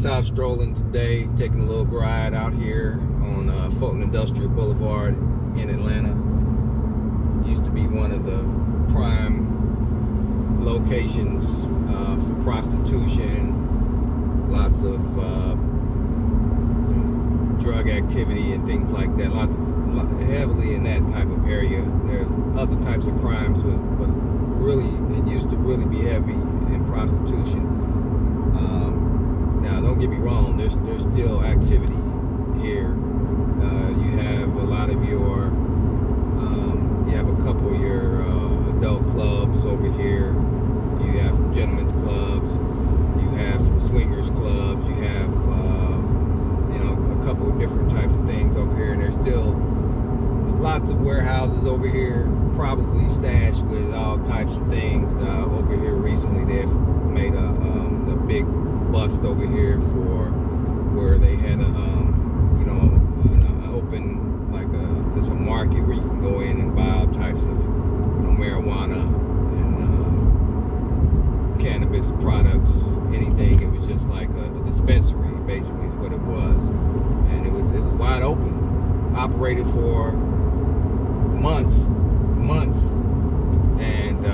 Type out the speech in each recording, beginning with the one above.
just out strolling today, taking a little ride out here on Fulton Industrial Boulevard in Atlanta. Used to be one of the prime locations for prostitution, lots of drug activity and things like that. Heavily in that type of area. There are other types of crimes, but really, it used to really be heavy in prostitution. Now, don't get me wrong. There's still activity here. You have a lot of your, you have a couple of your adult clubs over here. You have some gentlemen's clubs. You have some swingers clubs. You have, a couple of different types of things over here, and there's still lots of warehouses over here, probably stashed with all types of things. Over here recently, they've made a big bust over here for where they had an open, like just a market where you can go in and buy all types of marijuana and cannabis products, anything. It was just like a dispensary, basically, is what it was, and it was wide open, operated for months, and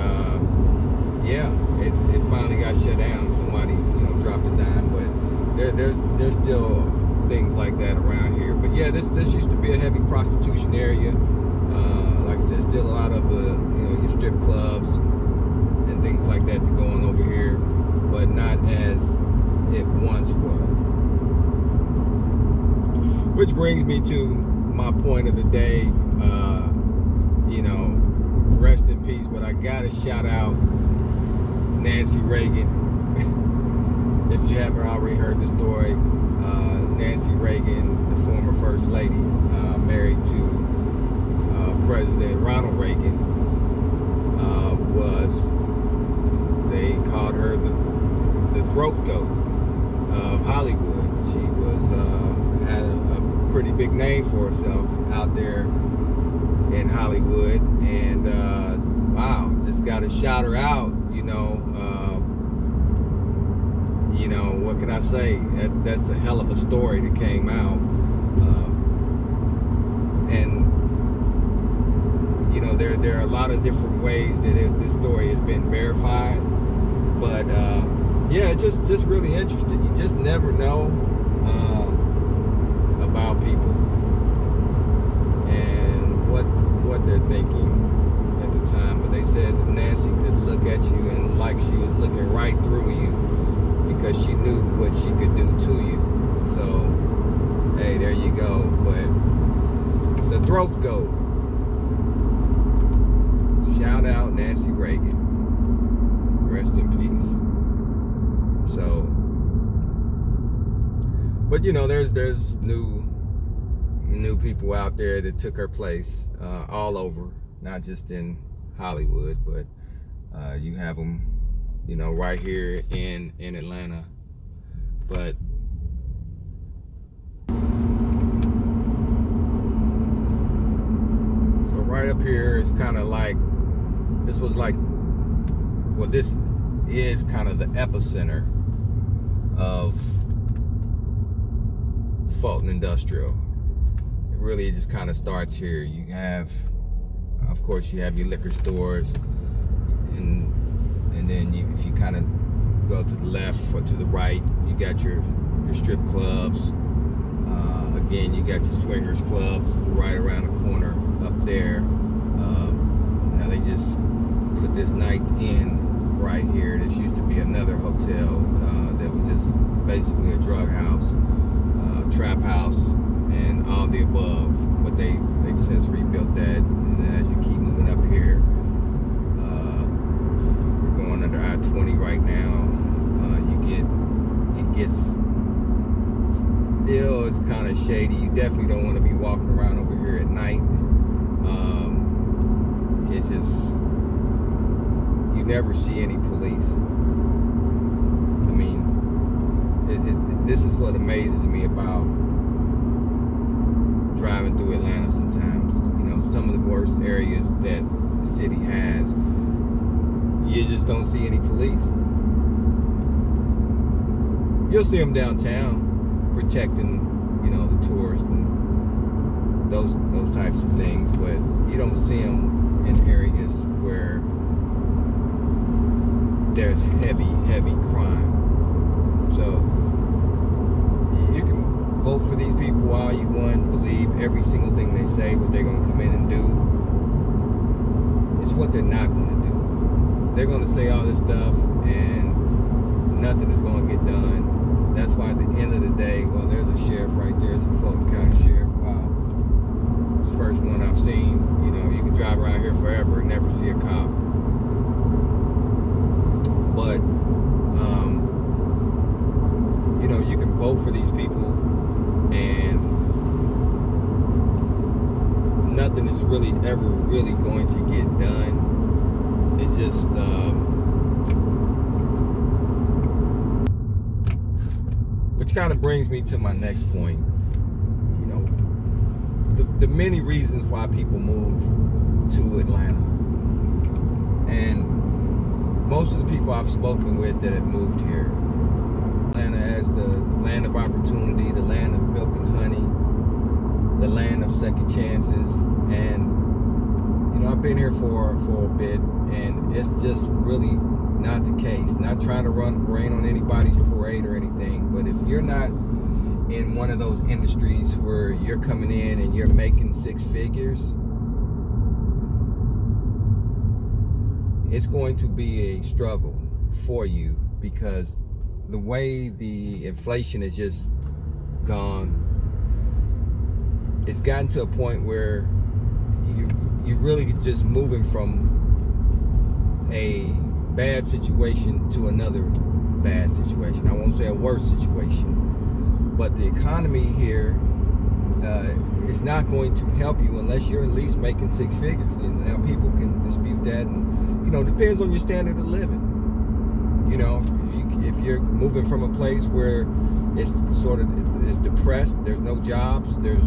it finally got shut down. Somebody dropped a dime, but there's still things like that around here. But yeah, this used to be a heavy prostitution area. Like I said, still a lot of your strip clubs and things like that go on over here, but not as it once was. Which brings me to my point of the day. Rest in peace, but I gotta shout out Nancy Reagan. If you haven't already heard the story, Nancy Reagan, the former First Lady, married to President Ronald Reagan, they called her the throat goat of Hollywood. She had a pretty big name for herself out there in Hollywood, and wow, just got to shout her out. What can I say? That's a hell of a story that came out, and there are a lot of different ways that this story has been verified, but it's just really interesting. You just never know about people and what they're thinking at the time. But they said that Nancy could look at you and like she was looking right through you, because she knew what she could do to you. So, hey, there you go. But the throat goat. Shout out Nancy Reagan. Rest in peace. So, but there's new people out there that took her place all over, not just in Hollywood, but you have them right here in Atlanta. But so right up here is kind of like, this is kind of the epicenter of Fulton Industrial. Really, it just kind of starts here. You have, of course, you have your liquor stores, and then if you kind of go to the left or to the right, you got your strip clubs. Again, you got your swingers clubs right around the corner up there. Now they just put this Night's Inn right here. This used to be another hotel that was just basically a drug house, trap house, and all the above. But they've since rebuilt that. And as you keep moving up here, we're going under I-20 right now. It's kind of shady. You definitely don't want to be walking around over here at night. It's just, you never see any police. I mean, this is what amazes me about driving through Atlanta sometimes. Some of the worst areas that the city has, you just don't see any police. You'll see them downtown protecting, the tourists and those types of things, but you don't see them in areas where there's heavy crime. So you can vote for these people all you want, believe every single thing they say, what they're going to come in and do. It's what they're not going to do. They're going to say all this stuff and nothing is going to get done. That's why at the end of the day, well, there's a sheriff right there. It's a Fulton County sheriff. Wow. It's the first one I've seen. You can drive around here forever and never see a cop. But, you can vote for these people and nothing is really ever really going to get done. It's just, which kind of brings me to my next point. The many reasons why people move to Atlanta. And most of the people I've spoken with that have moved here, Atlanta as the land of opportunity, the land of milk and honey, the land of second chances. And I've been here for a bit, and it's just really not the case. Not trying to rain on anybody's parade or anything, but if you're not in one of those industries where you're coming in and you're making six figures, it's going to be a struggle for you, because the way the inflation has just gone, it's gotten to a point where you're really just moving from a bad situation to another bad situation. I won't say a worse situation, but the economy here is not going to help you unless you're at least making six figures. Now people can dispute that, and depends on your standard of living. If you're moving from a place where it's it's depressed, there's no jobs, there's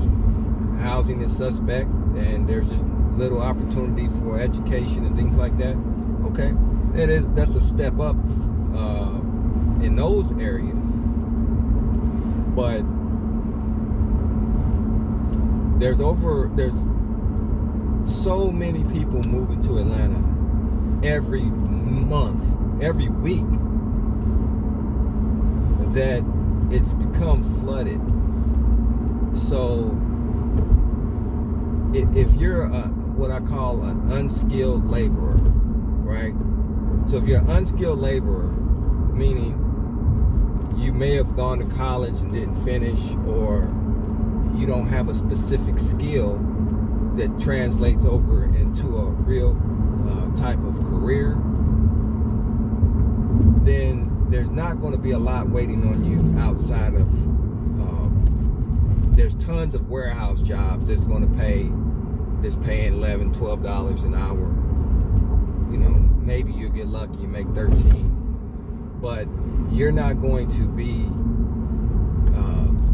housing is suspect, and there's just little opportunity for education and things like that, okay, that's a step up in those areas. But there's so many people moving to Atlanta every month, every week, that it's become flooded. So if you're what I call an unskilled laborer, right? So if you're an unskilled laborer, meaning you may have gone to college and didn't finish, or you don't have a specific skill that translates over into a real type of career, then there's not going to be a lot waiting on you outside of, there's tons of warehouse jobs that's paying $11, $12 an hour. Maybe you'll get lucky and make 13, but you're not going to be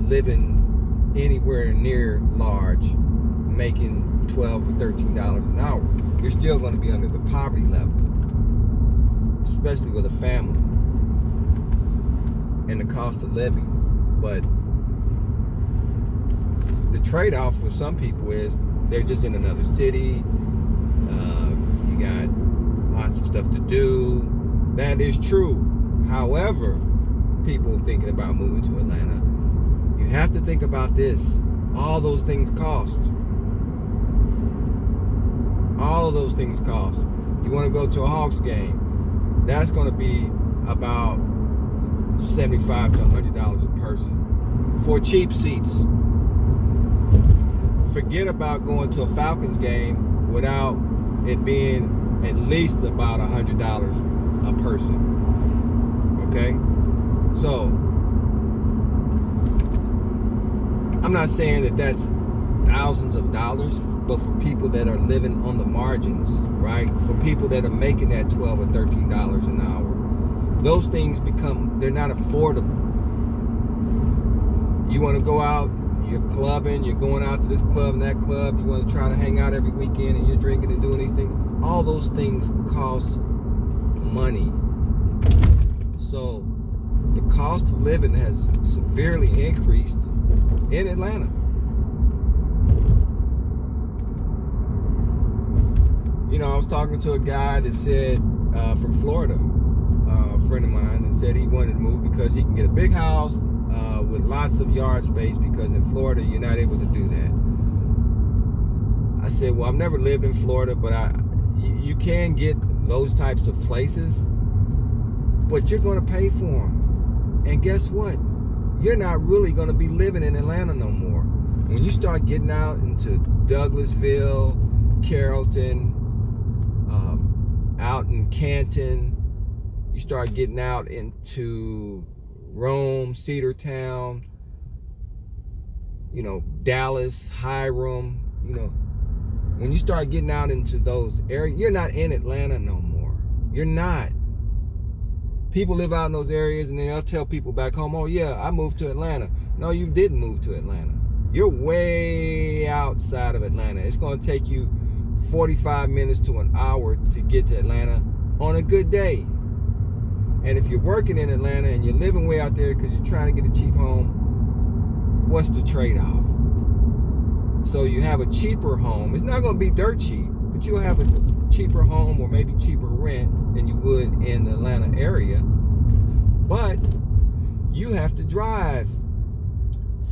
living anywhere near large, making $12 or $13 an hour. You're still going to be under the poverty level, especially with a family and the cost of living. But the trade-off for some people is they're just in another city. You got lots of stuff to do. That is true. However, people thinking about moving to Atlanta, you have to think about this. All those things cost. All of those things cost. You want to go to a Hawks game, that's going to be about $75 to $100 a person for cheap seats. Forget about going to a Falcons game without it being at least about $100 a person. Okay? So, I'm not saying that that's thousands of dollars, but for people that are living on the margins, right? For people that are making that $12 or $13 an hour, those things they're not affordable. You want to go out, you're clubbing, you're going out to this club and that club, you want to try to hang out every weekend and you're drinking and doing these things. All those things cost money. So the cost of living has severely increased in Atlanta. You know, I was talking to a guy that said from Florida, a friend of mine, and said he wanted to move because he can get a big house with lots of yard space, because in Florida you're not able to do that. I said, well, I've never lived in Florida, but you can get those types of places, but you're going to pay for them. And guess what? You're not really going to be living in Atlanta no more. When you start getting out into Douglasville, Carrollton, out in Canton, you start getting out into Rome, Cedartown, you know, Dallas, Hiram, you know, when you start getting out into those areas, you're not in Atlanta no more. You're not. People live out in those areas and then they'll tell people back home, oh yeah, I moved to Atlanta. No, you didn't move to Atlanta. You're way outside of Atlanta. It's going to take you 45 minutes to an hour to get to Atlanta on a good day. And if you're working in Atlanta and you're living way out there because you're trying to get a cheap home, what's the trade-off? So you have a cheaper home. It's not going to be dirt cheap, but you'll have a cheaper home or maybe cheaper rent than you would in the Atlanta area. But you have to drive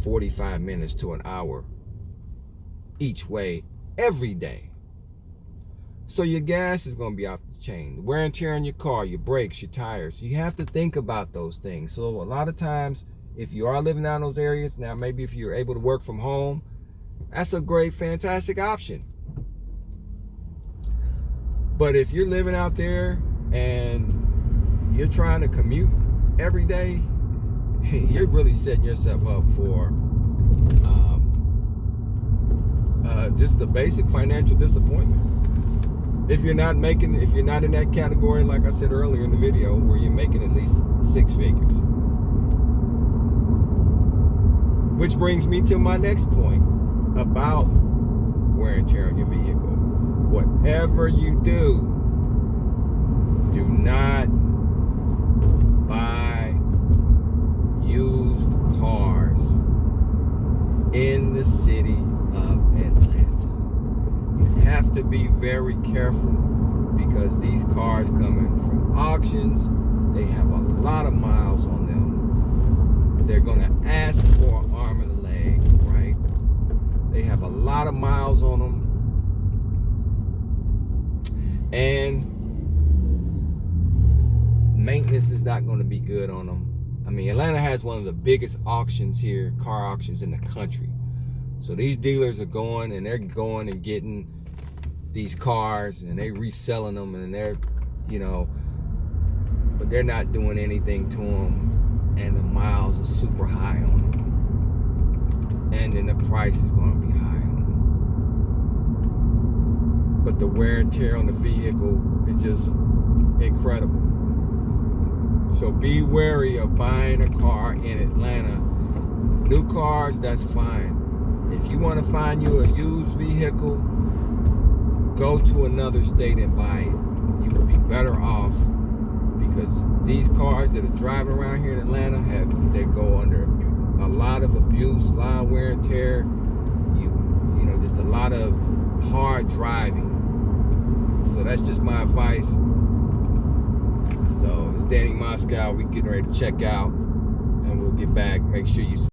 45 minutes to an hour each way every day. So your gas is going to be off the chain. The wear and tear on your car, your brakes, your tires. You have to think about those things. So a lot of times, if you are living out in those areas, now maybe if you're able to work from home, that's a great, fantastic option. But if you're living out there and you're trying to commute every day, you're really setting yourself up for just the basic financial disappointment. If you're not in that category, like I said earlier in the video, where you're making at least 6 figures. Which brings me to my next point about wear and tear on your vehicle. Whatever you do, do not buy used cars in the city of Atlanta. You have to be very careful because these cars coming from auctions, they have a lot of miles on them. They're going to ask for an arm and a leg, right? They have a lot of miles on them. And maintenance is not going to be good on them. I mean, Atlanta has one of the biggest auctions here, car auctions in the country. So these dealers are going and getting these cars and they reselling them, and they're, you know, but they're not doing anything to them, and the miles are super high on them, and then the price is going to be high on them. But the wear and tear on the vehicle is just incredible. So be wary of buying a car in Atlanta. New cars, that's fine. If you want to find you a used vehicle, go to another state and buy it. You will be better off, because these cars that are driving around here in Atlanta they go under a lot of abuse, a lot of wear and tear. You know, just a lot of hard driving. So that's just my advice. So it's Danny Moscow. We're getting ready to check out, and we'll get back. Make sure you